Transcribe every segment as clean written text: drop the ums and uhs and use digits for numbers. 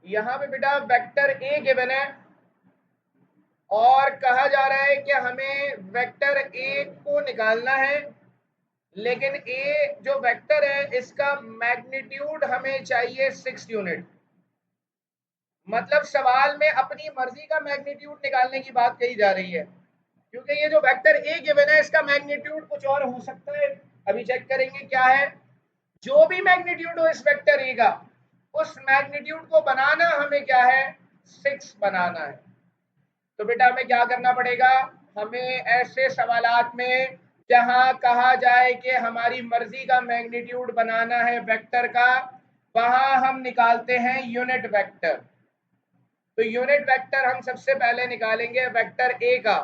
यहाँ पे बेटा वेक्टर ए गिवन है और कहा जा रहा है कि हमें वेक्टर ए को निकालना है, लेकिन ए जो वेक्टर है इसका मैग्नीट्यूड हमें चाहिए 6 यूनिट। मतलब सवाल में अपनी मर्जी का मैग्नीट्यूड निकालने की बात कही जा रही है, क्योंकि ये जो वेक्टर ए गिवन है इसका मैग्नीट्यूड कुछ और हो सकता है। अभी चेक करेंगे क्या है। जो भी मैग्नीट्यूड हो इस वेक्टर ए का, उस मैग्नीट्यूड को बनाना हमें क्या है, 6 बनाना है। तो बेटा हमें क्या करना पड़ेगा, हमें ऐसे सवालात में जहां कहा जाए कि हमारी मर्जी का मैग्नीट्यूड बनाना है वेक्टर का, वहां हम निकालते हैं यूनिट वेक्टर। तो यूनिट वेक्टर हम सबसे पहले निकालेंगे वेक्टर ए का।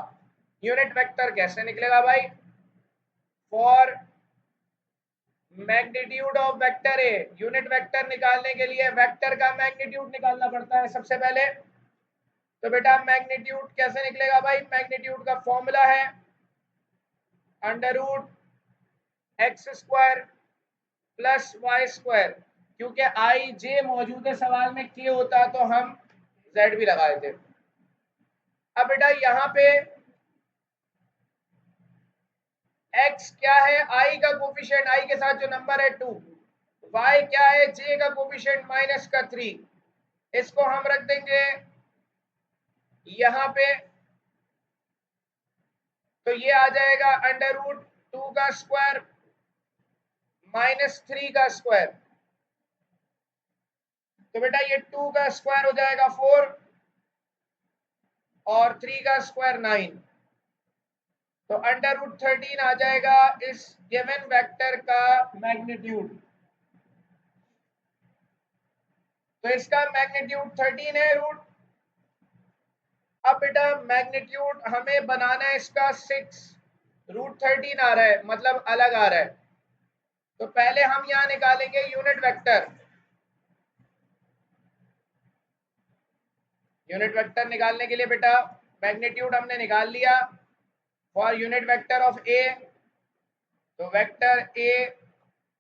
यूनिट वेक्टर कैसे निकलेगा भाई, for magnitude of vector A, unit vector निकालने के लिए वेक्टर का मैग्नीट्यूड निकालना पड़ता है सबसे पहले। तो बेटा मैग्नीट्यूड कैसे निकलेगा भाई, मैग्नीट्यूड का फॉर्मूला है under root X square plus Y square. क्योंकि आई जे मौजूद है सवाल में, के होता तो हम जेड भी लगा देते। अब बेटा यहाँ पे x क्या है, i का कोफिशिएंट, i के साथ जो नंबर है 2, y क्या है, j का कोफिशिएंट माइनस का 3, इसको हम रख देंगे यहाँ पे। तो ये आ जाएगा अंडर रूट 2 का स्क्वायर माइनस 3 का स्क्वायर। तो बेटा ये 2 का स्क्वायर हो जाएगा 4 और 3 का स्क्वायर 9। तो अंडर रूट 13 आ जाएगा इस गिवन वेक्टर का मैग्नीट्यूड। तो इसका मैग्नीट्यूड 13 है रूट। अब बेटा मैग्नीट्यूड हमें बनाना है इसका 6, रूट 13 आ रहा है मतलब अलग आ रहा है। तो पहले हम यहां निकालेंगे यूनिट वेक्टर। यूनिट वेक्टर निकालने के लिए बेटा मैग्नीट्यूड हमने निकाल लिया for unit vector of A. तो वेक्टर ए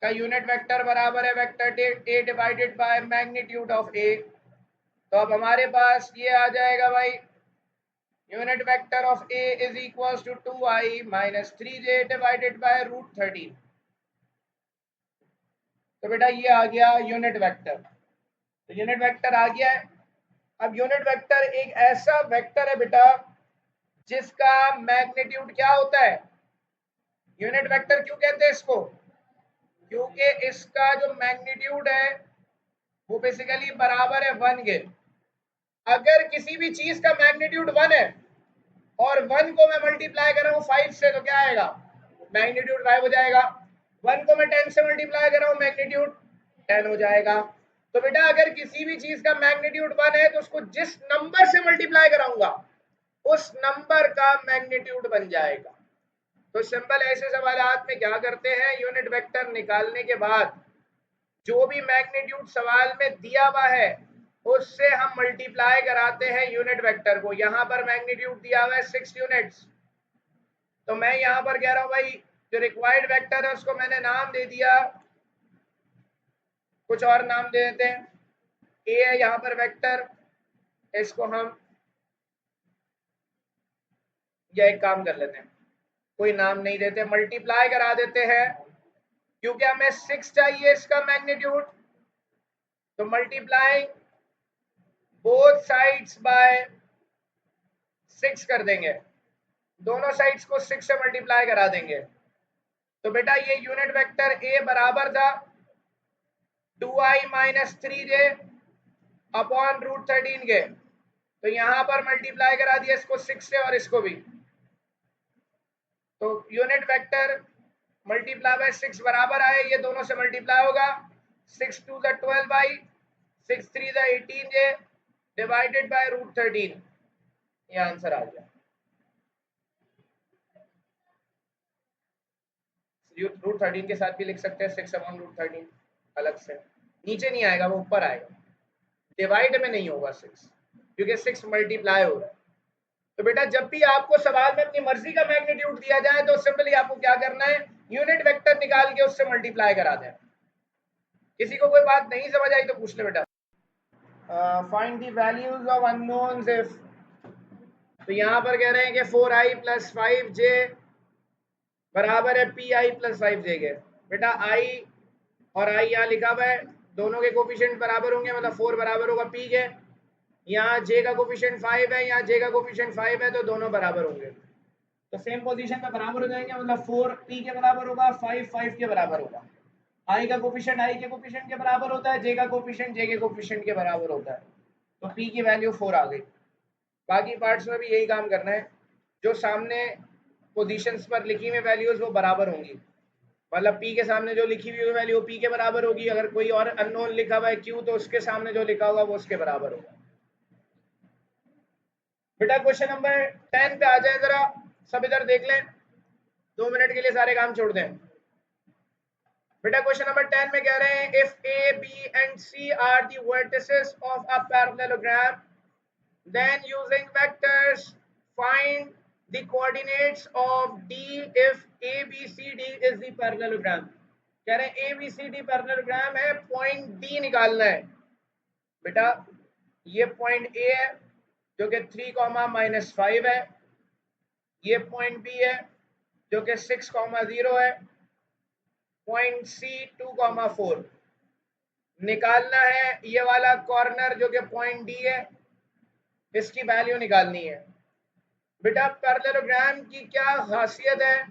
का यूनिट वेक्टर बराबर है vector A divided by magnitude of A. तो अब हमारे पास ये आ जाएगा भाई, unit vector of A is equals to 2i minus 3j divided by root 13। तो बेटा ये आ गया यूनिट वेक्टर। तो यूनिट वेक्टर आ गया है। अब यूनिट वेक्टर एक ऐसा वेक्टर है बेटा जिसका मैग्नीट्यूड क्या होता है, यूनिट वेक्टर क्यों कहते हैं इसको, क्योंकि इसका जो मैग्नीट्यूड है वो बेसिकली बराबर है 1 के। अगर किसी भी चीज का मैग्नीट्यूड 1 है और 1 को मैं मल्टीप्लाई कर रहा हूँ 5 से, तो क्या आएगा, मैग्नीट्यूड 5 हो जाएगा। 1 को मैं 10 से मल्टीप्लाई कर रहा हूँ, मैग्नीट्यूड 10 हो जाएगा। तो बेटा अगर किसी भी चीज का मैग्नीट्यूड 1 है तो उसको जिस नंबर से मल्टीप्लाई कराऊंगा उस नंबर का मैग्नीट्यूड बन जाएगा। तो सिंपल ऐसे सवालात में क्या करते हैं, यूनिट वेक्टर निकालने के बाद जो भी मैग्नीट्यूड सवाल में दिया हुआ है उससे हम मल्टीप्लाई कराते हैं यूनिट वेक्टर को। यहां पर मैग्नीट्यूड दिया हुआ है 6 यूनिट्स, तो मैं यहां पर कह रहा हूं भाई जो रिक्वायर्ड वेक्टर है उसको मैंने नाम दे दिया, कुछ और नाम दे देते हैं। ए है यहां पर वेक्टर, इसको हम या एक काम कर लेते हैं, कोई नाम नहीं देते, मल्टीप्लाई करा देते हैं क्योंकि हमें 6 चाहिए इसका मैग्नीट्यूड। तो मल्टीप्लाई बोथ साइड्स बाय 6 कर देंगे, दोनों साइड्स को 6 से मल्टीप्लाई करा देंगे। तो बेटा ये यूनिट वेक्टर ए बराबर था 2i minus 3j upon root 13 के। तो यहां पर मल्टीप्लाई करा दिया इसको 6 से और इसको भी। तो यूनिट वेक्टर मल्टीप्लाई बाय 6 बराबर आए, ये दोनों से मल्टीप्लाई होगा, 6 2 द 12i 6 3 द 18j डिवाइडेड बाय रूट 13। ये आंसर आ गया। रूट 13 के साथ भी लिख सकते हैं 6 अपॉन रूट 13, अलग से नीचे नहीं आएगा, वो ऊपर आएगा, डिवाइड में नहीं होगा 6 क्योंकि 6 मल्टीप्लाई हो रहा है। तो बेटा जब भी आपको सवाल में अपनी मर्जी का मैग्नीट्यूड दिया जाए तो सिंपली आपको क्या करना है, यूनिट वेक्टर निकाल के उससे मल्टीप्लाई करा दें। किसी को कोई बात नहीं समझ आई तो पूछ ले बेटा। Find the values of unknowns if, तो यहाँ पर कह रहे हैं कि 4i प्लस 5j बराबर है पी आई प्लस 5j के। बेटा i और i यहाँ लिखा हुआ है, दोनों के कोफिशिएंट बराबर होंगे, मतलब 4 बराबर होगा p के। यहाँ j का कोफिशिएंट 5 है, यहाँ j का कोफिशिएंट 5 है, तो दोनों बराबर होंगे, तो सेम पोजीशन में बराबर हो जाएंगे, मतलब 4 p के बराबर होगा, 5 5 के बराबर होगा। i का कोफिशिएंट i के कोफिशिएंट के बराबर होता है, j का कोफिशिएंट j के कोफिशिएंट के बराबर होता है, तो p की वैल्यू 4 आ गई। बाकी पार्ट्स में भी यही काम करना है, जो सामने पोजीशंस पर लिखी हुई वैल्यूज वो बराबर होंगी, मतलब p के सामने जो लिखी हुई वैल्यू p के बराबर होगी, अगर कोई और अननोन लिखा हुआ है q तो उसके सामने जो लिखा होगा वो उसके बराबर होगा। बेटा क्वेश्चन नंबर 10 पे आ जाए जरा, सब इधर देख लें, 2 मिनट के लिए सारे काम छोड़ दें। बेटा क्वेश्चन नंबर 10 में कह रहे हैं if a b and c are the vertices of a parallelogram, then using vectors find the coordinates of d if a b c d is the parallelogram। कह रहे हैं A B C D parallelogram है, point D निकालना है। बेटा ये point A है जो कि 3, -5 है, ये पॉइंट बी है जो कि 6, 0 है, पॉइंट सी 2, 4 निकालना है। ये वाला कॉर्नर जो कि पॉइंट डी है, इसकी वैल्यू निकालनी है। बेटा पैरेललोग्राम की क्या खासियत है?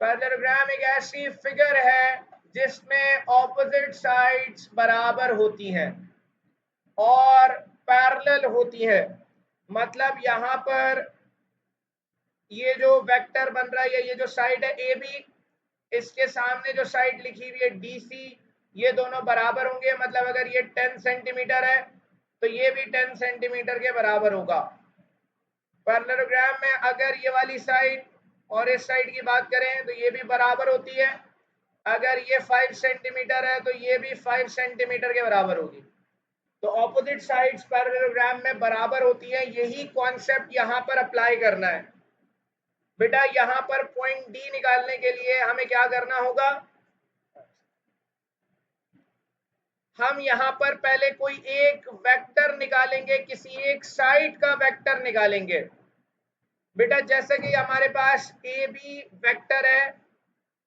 पैरेललोग्राम एक ऐसी फिगर है जिसमें ऑपोजिट साइड्स बराबर होती हैं और पैरेलल होती है, मतलब यहाँ पर ये जो वेक्टर बन रहा है, ये जो साइड है ए बी, इसके सामने जो साइड लिखी हुई है डी सी, ये दोनों बराबर होंगे, मतलब अगर ये 10 सेंटीमीटर है तो ये भी 10 सेंटीमीटर के बराबर होगा। पैरेललोग्राम में अगर ये वाली साइड और इस साइड की बात करें तो ये भी बराबर होती है, अगर ये 5 सेंटीमीटर है तो ये भी 5 सेंटीमीटर के बराबर होगी, तो ऑपोजिट साइड्स पैरेललोग्राम में बराबर होती है। यही कॉन्सेप्ट यहाँ पर अप्लाई करना है। बेटा यहाँ पर पॉइंट डी निकालने के लिए हमें क्या करना होगा? हम यहाँ पर पहले कोई एक वेक्टर निकालेंगे, किसी एक साइड का वेक्टर निकालेंगे। बेटा जैसे कि हमारे पास ए बी वेक्टर है,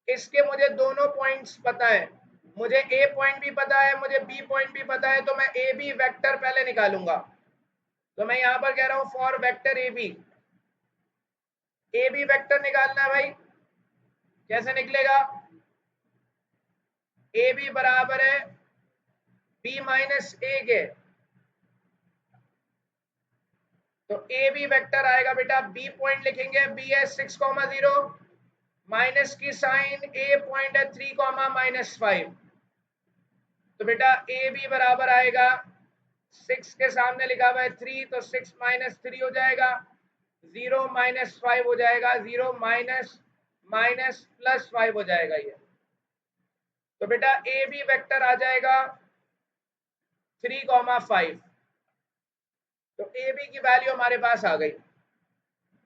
इसके मुझे दोनों पॉइंट्स पता है, मुझे ए पॉइंट भी पता है, मुझे बी पॉइंट भी पता है, तो मैं ए बी वेक्टर पहले निकालूंगा। तो मैं यहाँ पर कह रहा हूं for vector A B vector निकालना है भाई। कैसे निकलेगा? ए बी बराबर है बी माइनस ए के, तो ए बी वेक्टर आएगा बेटा, बी पॉइंट लिखेंगे, बी है 6, 0, माइनस की साइन, ए पॉइंट है 3, -5, तो बेटा ए बी बराबर आएगा 6 के सामने लिखा हुआ है 3, तो 6 - 3 हो जाएगा, 0 - 5 हो जाएगा, 0 माइनस माइनस प्लस 5 हो जाएगा ये, तो बेटा ए बी वेक्टर आ जाएगा 3, 5, तो ए बी की वैल्यू हमारे पास आ गई।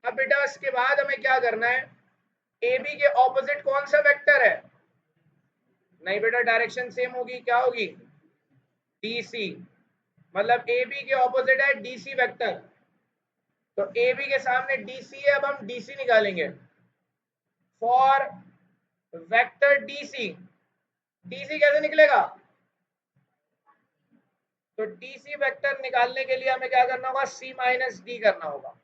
अब बेटा इसके बाद हमें क्या करना है? ए बी के ऑपोजिट कौन सा वेक्टर है? नहीं बेटा डायरेक्शन सेम होगी, क्या होगी? डी सी, मतलब ए बी के ऑपोजिट है डी सी वेक्टर, तो ए बी के सामने डी सी है, अब हम डी सी निकालेंगे। For vector D C, D C कैसे निकलेगा? तो डी सी वेक्टर निकालने के लिए हमें क्या करना होगा? सी माइनस डी करना होगा।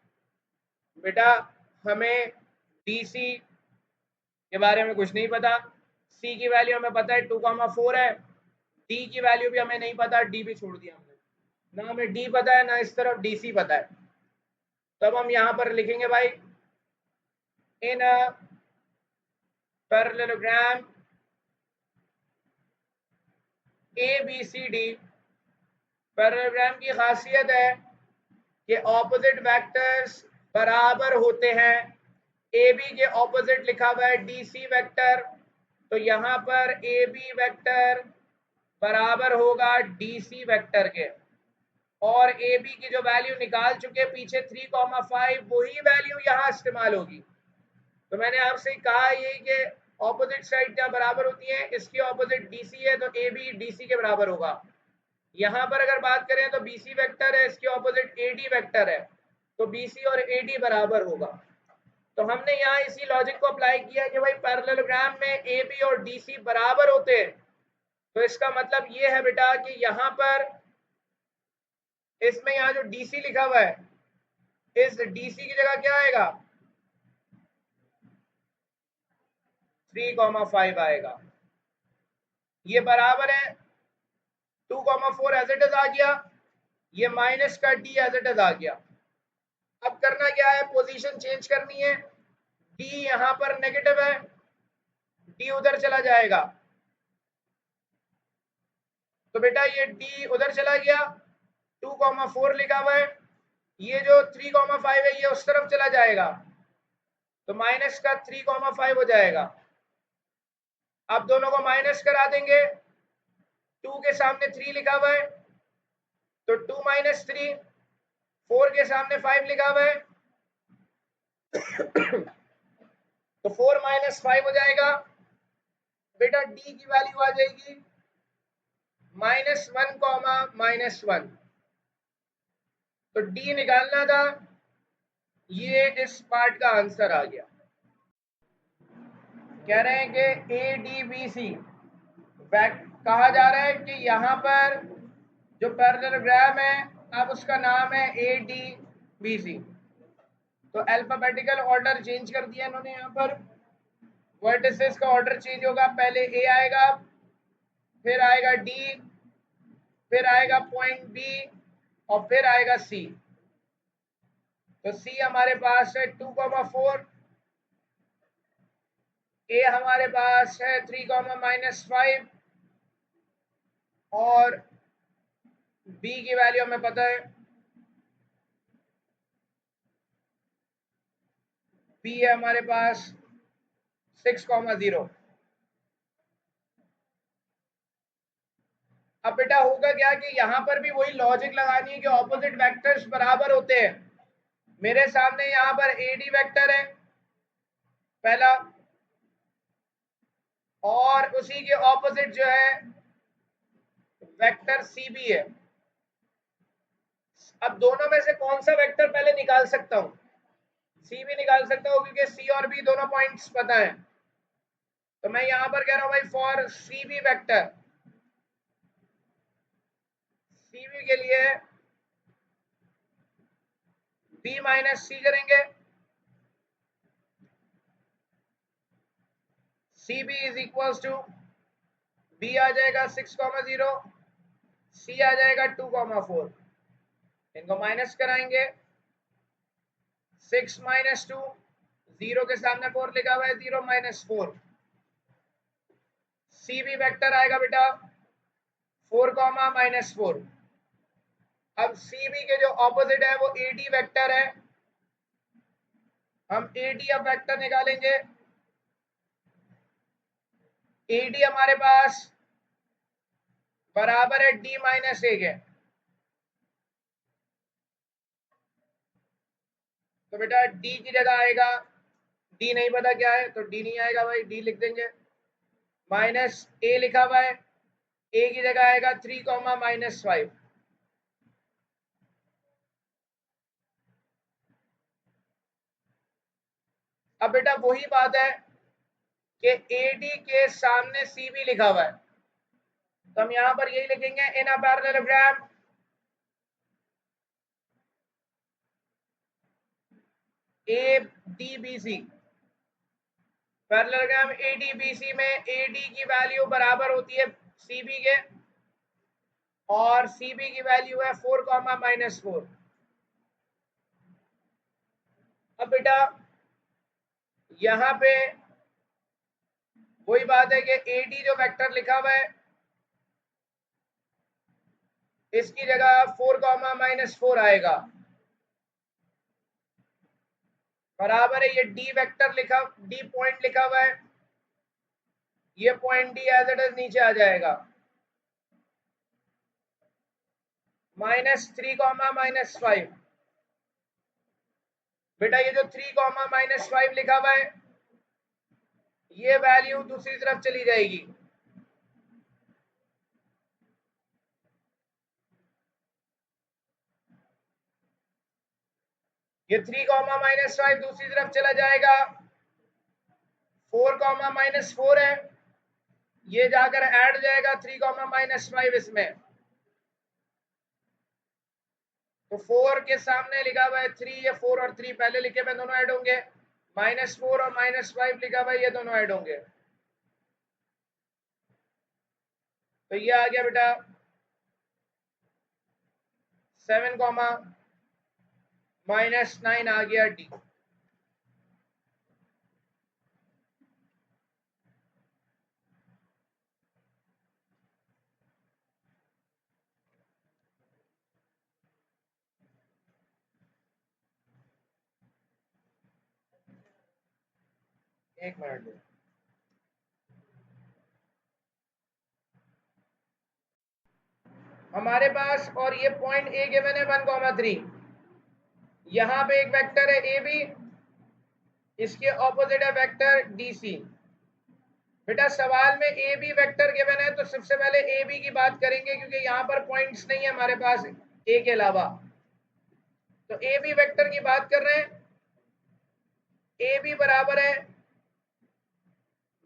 बेटा हमें डी सी के बारे में कुछ नहीं पता, सी की वैल्यू हमें पता है 2, 4 है, डी की वैल्यू भी हमें नहीं पता, डी भी छोड़ दिया हमने, ना हमें डी पता है ना इस तरफ डी सी पता है। तब हम यहाँ पर लिखेंगे भाई in parallelogram A B C D, parallelogram की खासियत है कि ऑपोजिट वेक्टर्स बराबर होते हैं। ए बी के ऑपोजिट लिखा हुआ है डी सी वेक्टर, तो यहाँ पर ए बी वेक्टर बराबर होगा डी सी वेक्टर के, और ए बी की जो वैल्यू निकाल चुके पीछे 3, 5, वही वैल्यू यहाँ इस्तेमाल होगी। तो मैंने आपसे कहा ये कि ऑपोजिट साइड क्या बराबर होती है, इसकी ऑपोजिट डीसी है, तो ए बी डीसी के बराबर होगा। यहां पर अगर बात करें तो BC वेक्टर है, इसके ऑपोजिट AD वेक्टर है, तो BC और AD बराबर होगा। तो हमने यहाँ इसी लॉजिक को अप्लाई किया कि भाई पैरेललोग्राम में AB और DC बराबर होते हैं, तो इसका मतलब ये है बेटा कि यहाँ पर इसमें यहाँ जो DC लिखा हुआ है, इस DC की जगह क्या आएगा, 3,5 आएगा। ये बराबर है 2,4 एज इट इज आ गया, ये माइनस का D एज इट इज आ गया। अब करना क्या है, पोजीशन चेंज करनी है। D यहां पर नेगेटिव है, D उधर चला जाएगा, तो बेटा ये D उधर चला गया, 2,4 लिखा हुआ है, ये जो 3,5 है ये उस तरफ चला जाएगा, तो माइनस का 3,5 हो जाएगा। अब दोनों को माइनस करा देंगे, 2 के सामने 3 लिखा हुआ है, तो 2 माइनस 3, 4 के सामने 5 लिखा हुआ है, तो 4 माइनस 5 हो जाएगा। बेटा D की वैल्यू आ जाएगी -1, -1, तो D निकालना था, ये इस पार्ट का आंसर आ गया। कह रहे हैं कि ADBC कहा जा रहा है कि यहाँ पर जो पैरेललोग्राम है, अब उसका नाम है ADBC। तो अल्फाबेटिकल ऑर्डर चेंज कर दिया इन्होंने, यहाँ पर वर्टिसेस का ऑर्डर चेंज होगा, पहले A आएगा, फिर आएगा D, फिर आएगा पॉइंट B, और फिर आएगा C। तो C हमारे पास है 2,4, A हमारे पास है 3,-5, और B की वैल्यू हमें पता है, B है हमारे पास 6,0। अब बेटा होगा क्या कि यहां पर भी वही लॉजिक लगानी है कि ऑपोजिट वेक्टर्स बराबर होते हैं। मेरे सामने यहां पर AD वेक्टर है पहला, और उसी के ऑपोजिट जो है वेक्टर CB है। अब दोनों में से कौन सा वेक्टर पहले निकाल सकता हूं, CB निकाल सकता हूं, क्योंकि C और B दोनों पॉइंट्स पता है। तो मैं यहां पर कह रहा हूं भाई फॉर CB वेक्टर, CB के लिए B माइनस C करेंगे, CB is equal to B आ जाएगा 6,0, C आ जाएगा 2,4, इनको माइनस कराएंगे, 6 माइनस 2, 0 के सामने 4 लिखा हुआ है, 0 माइनस 4, CB वेक्टर आएगा बेटा 4,-4। अब CB के जो ऑपोजिट है वो AD वेक्टर है, हम AD अब वेक्टर निकालेंगे। AD हमारे पास बराबर है D माइनस 1 है, तो बेटा D की जगह आएगा, D नहीं पता क्या है तो D नहीं आएगा भाई, D लिख देंगे, माइनस A लिखा हुआ है, A की जगह आएगा 3,-5। अब बेटा वही बात है कि AD के सामने CB लिखा हुआ है, तो हम यहां पर यही लिखेंगे, in a parallelogram ADBC, parallelogram ADBC में AD की वैल्यू बराबर होती है CB के, और CB की वैल्यू है 4,-4। अब बेटा यहां पे वही बात है कि AD जो वेक्टर लिखा हुआ है, इसकी जगह 4,-4 आएगा, बराबर है ये D वेक्टर लिखा, D पॉइंट लिखा हुआ है, ये point D as it is नीचे आ जाएगा, -3,-5। बेटा ये जो 3,-5 लिखा हुआ है, ये वैल्यू दूसरी तरफ चली जाएगी, ये 3 कॉमा माइनस 5 दूसरी तरफ चला जाएगा, 4 कॉमा माइनस 4 है, ये जाकर ऐड हो जाएगा 3 कॉमा माइनस 5 इसमें, तो 4 के सामने लिखा हुआ है 3, ये 4 और 3 पहले लिखे हुए दोनों ऐड होंगे, -4 और -5 लिखा हुआ है, ये दोनों ऐड होंगे, तो ये आ गया बेटा 7 कॉमा -9 आ गया डी। एक मिनट, हमारे पास और ये पॉइंट ए गिवन है 1,3, यहां पे एक वेक्टर है ए बी, इसके ऑपोजिट है वेक्टर डी सी। बेटा सवाल में ए बी वेक्टर गिवन है तो सबसे पहले ए बी की बात करेंगे क्योंकि यहाँ पर पॉइंट्स नहीं है हमारे पास ए के अलावा, तो ए बी वेक्टर की बात कर रहे हैं। ए बी बराबर है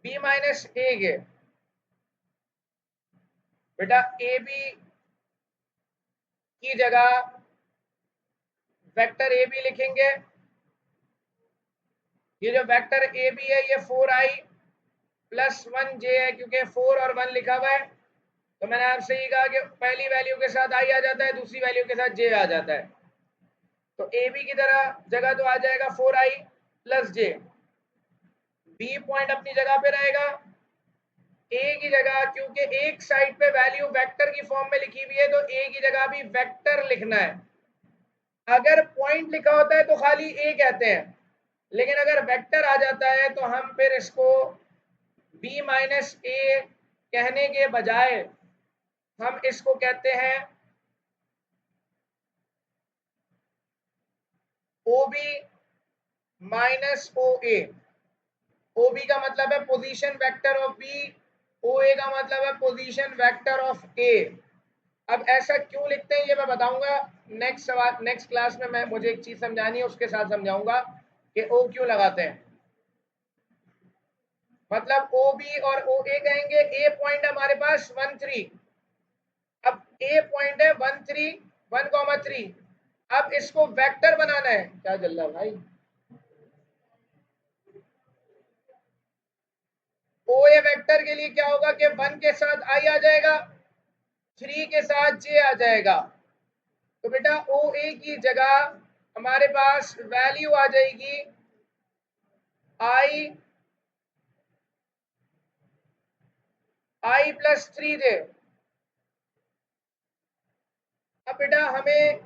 बी माइनस ए के। बेटा ए बी की जगह वेक्टर ए बी लिखेंगे, ये जो वेक्टर ए बी है ये 4i प्लस 1j है क्योंकि 4 और 1 लिखा हुआ है, तो मैंने आपसे ये कहा कि पहली वैल्यू के साथ i आ जाता है, दूसरी वैल्यू के साथ j आ जाता है, तो ए बी की तरह जगह तो आ जाएगा 4i plus j, B point अपनी जगह पे रहेगा, ए की जगह क्योंकि एक साइड पे वैल्यू वेक्टर की फॉर्म में लिखी हुई है तो ए की जगह भी वेक्टर लिखना है। अगर पॉइंट लिखा होता है तो खाली ए कहते हैं, लेकिन अगर वेक्टर आ जाता है तो हम फिर इसको बी माइनस ए कहने के बजाय हम इसको कहते हैं ओ बी माइनस ओ ए। ओ बी का मतलब है पोजीशन वेक्टर ऑफ बी, ओ ए का मतलब है पोजीशन वेक्टर ऑफ ए। अब ऐसा क्यों लिखते हैं ये मैं बताऊंगा नेक्स्ट सवाल, नेक्स्ट क्लास में। मैं मुझे एक चीज समझानी है उसके साथ समझाऊंगा कि ओ क्यों लगाते हैं। मतलब ओ बी और ओ ए कहेंगे, ए पॉइंट हमारे पास 1,3, अब ए पॉइंट है 1,3 1,3, अब इसको वेक्टर बनाना है। क्या चल रहा भाई, ओ ए वेक्टर के लिए क्या होगा कि 1 के साथ आई आ जाएगा, 3 के साथ जे आ जाएगा, तो बेटा ओ ए की जगह हमारे पास वैल्यू आ जाएगी आई प्लस 3j। अब बेटा हमें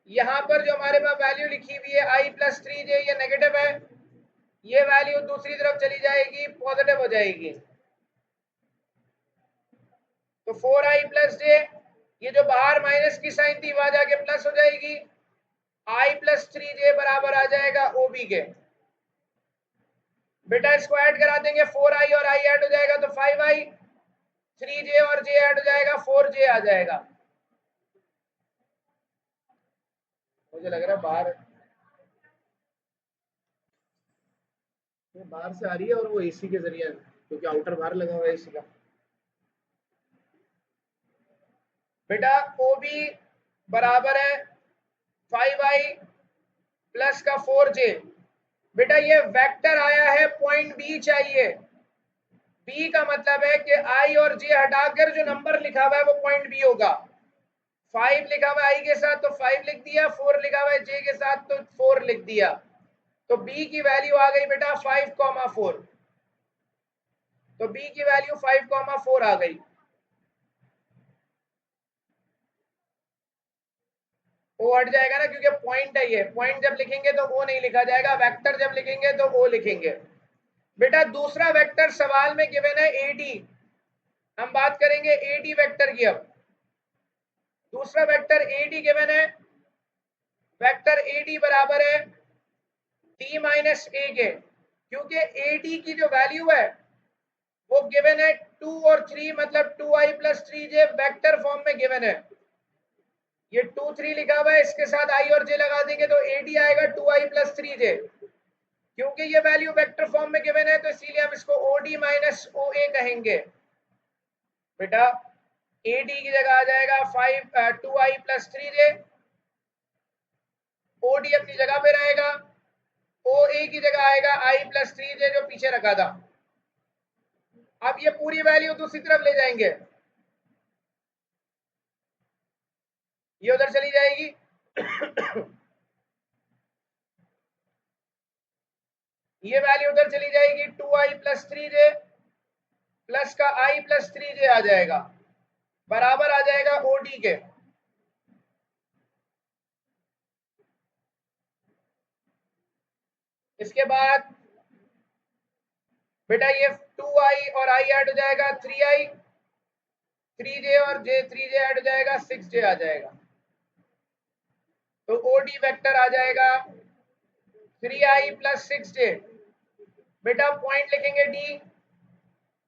यहाँ पर जो हमारे पास वैल्यू लिखी हुई है आई प्लस 3j, ये नेगेटिव है, ये वैल्यू दूसरी तरफ चली जाएगी, पॉजिटिव हो जाएगी, तो 4i प्लस j, ये जो बाहर माइनस की साइन थी वहां जाके प्लस हो जाएगी, आई प्लस 3j बराबर आ जाएगा ओबी के। बेटा इसको ऐड करा देंगे, 4i और i ऐड हो जाएगा तो 5i, 3j और j ऐड हो जाएगा 4j आ जाएगा। मुझे लग रहा है बाहर से आ रही है और वो एसी के जरिए, क्योंकि आउटर बाहर लगा हुआ है एसी का। बेटा ओ बी बराबर है 5i प्लस का 4j। बेटा ये वेक्टर आया है, पॉइंट बी चाहिए, बी का मतलब है कि आई और जे हटाकर जो नंबर लिखा हुआ है वो पॉइंट बी होगा। 5 लिखा हुआ है आई के साथ तो 5 लिख दिया, 4 लिखा हुआ है जे के साथ तो 4 लिख दिया, तो बी की वैल्यू आ गई बेटा 5,4, तो बी की वैल्यू 5,4 आ गई। ओ हट जाएगा ना क्योंकि पॉइंट है, ये पॉइंट जब लिखेंगे तो ओ नहीं लिखा जाएगा, वेक्टर जब लिखेंगे तो ओ लिखेंगे। बेटा दूसरा वेक्टर सवाल में गिवन है एडी, हम बात करेंगे एडी वेक्टर की। अब दूसरा वेक्टर एडी गिवन है, वेक्टर एडी बराबर है डी माइनस ए के, क्योंकि एडी की जो वैल्यू है वो गिवन है 2 और 3, मतलब 2i plus 3j vector form में गिवन है। ये 2 3 लिखा हुआ है, इसके साथ आई और जे लगा देंगे तो AD आएगा 2i प्लस 3j। क्योंकि ये वैल्यू वेक्टर फॉर्म में गिवन है तो इसीलिए हम इसको OD माइनस OA कहेंगे। बेटा AD की जगह आ जाएगा 2i प्लस 3j, OD अपनी जगह पे रहेगा, OA की जगह आएगा i प्लस 3j जो पीछे रखा था। अब ये पूरी वैल्यू दूसरी तरफ ले जाएंगे, ये उधर चली जाएगी ये वैल्यू उधर चली जाएगी 2i प्लस 3j प्लस का i प्लस 3j आ जाएगा, बराबर आ जाएगा OD के। इसके बाद बेटा ये 2i और i ऐड हो जाएगा 3i, 3j और j 3j ऐड हो जाएगा 6j आ जाएगा। तो OD वेक्टर आ जाएगा 3i प्लस 6j। बेटा पॉइंट लिखेंगे D,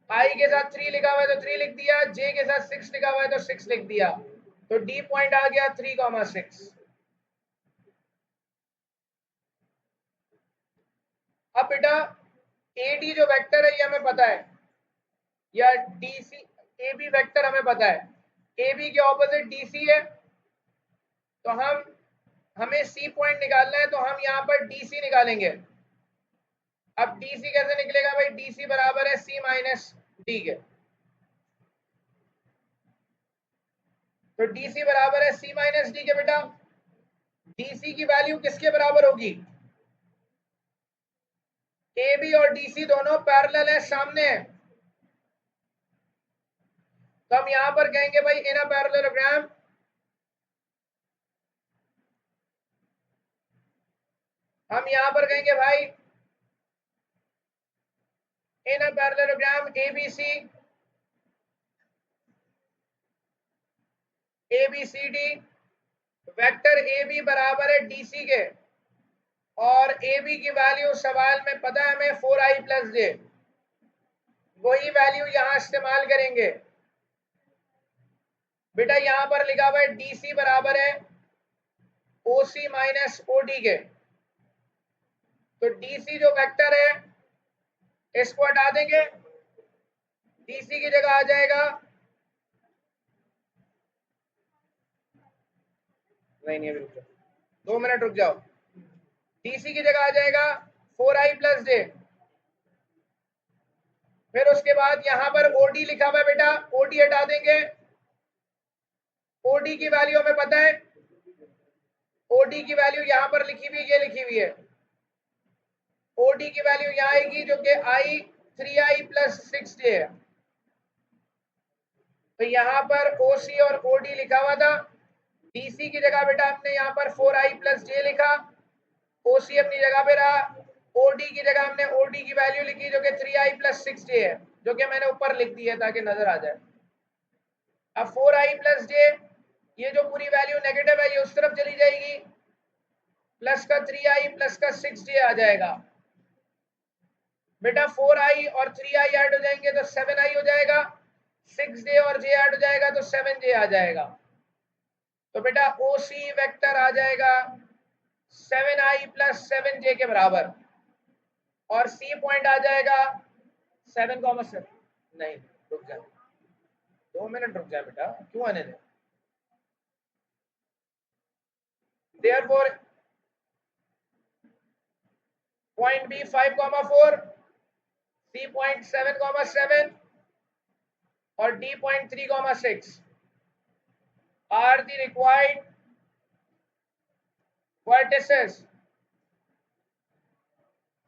i के साथ 3 लिखा हुआ है तो 3 लिख दिया, j के साथ 6 लिखा हुआ है तो 6 लिख दिया, तो D पॉइंट आ गया 3,6। अब बेटा AD जो वेक्टर है ये हमें पता है, या DC AB वेक्टर हमें पता है, AB के ऑपोजिट DC है, तो हमें C पॉइंट निकालना है तो हम यहाँ पर DC निकालेंगे। अब DC कैसे निकलेगा भाई, DC बराबर है C माइनस D के, तो DC बराबर है C माइनस D के। बेटा DC की वैल्यू किसके बराबर होगी, AB और DC दोनों पैरेलल है, सामने है, तो हम यहां पर कहेंगे भाई इन अ पैरेललोग्राम हम यहां पर कहेंगे भाई in a parallelogram ABC ABCD vector AB बराबर है DC के, और AB की वैल्यू सवाल में पता है हमें 4i प्लस j, वही वैल्यू यहां इस्तेमाल करेंगे। बेटा यहां पर लिखा हुआ है DC बराबर है OC माइनस OD के, तो DC जो वेक्टर है इसको हटा देंगे, DC की जगह आ जाएगा, नहीं अभी रुक जाओ, 2 मिनट रुक जाओ, DC की जगह आ जाएगा 4i प्लस j, फिर उसके बाद यहां पर OD लिखा हुआ है, बेटा OD हटा देंगे, OD की वैल्यू हमें पता है, OD की वैल्यू यहां पर लिखी हुई ये लिखी हुई है, OD की वैल्यू यहां आएगी जो कि i 3i प्लस 6j है, तो यहां पर OC और OD लिखा हुआ था, DC की जगह बेटा हमने यहाँ पर 4i प्लस j लिखा, OC अपनी जगह पे रहा, OD की जगह हमने OD की वैल्यू लिखी जो कि 3i प्लस 6j है, जो कि मैंने ऊपर लिख दी है ताकि नजर आ जाए। अब 4i प्लस j, ये जो पूरी वैल्यू नेगेटिव है ये उस तरफ चली जाएगी, प्लस का 3i प्लस का 6j आ जाएगा। बेटा 4i और 3i ऐड हो जाएंगे तो 7i हो जाएगा, 6j और j ऐड हो जाएगा तो 7j आ जाएगा, तो बेटा OC वेक्टर आ जाएगा 7i प्लस 7j के बराबर, और C पॉइंट आ जाएगा 7,7। नहीं रुक जा, 2 मिनट रुक जा बेटा, क्यों आने दे। Therefore point B 5,4, C point 7,7 और D point 3,6 are the required vertices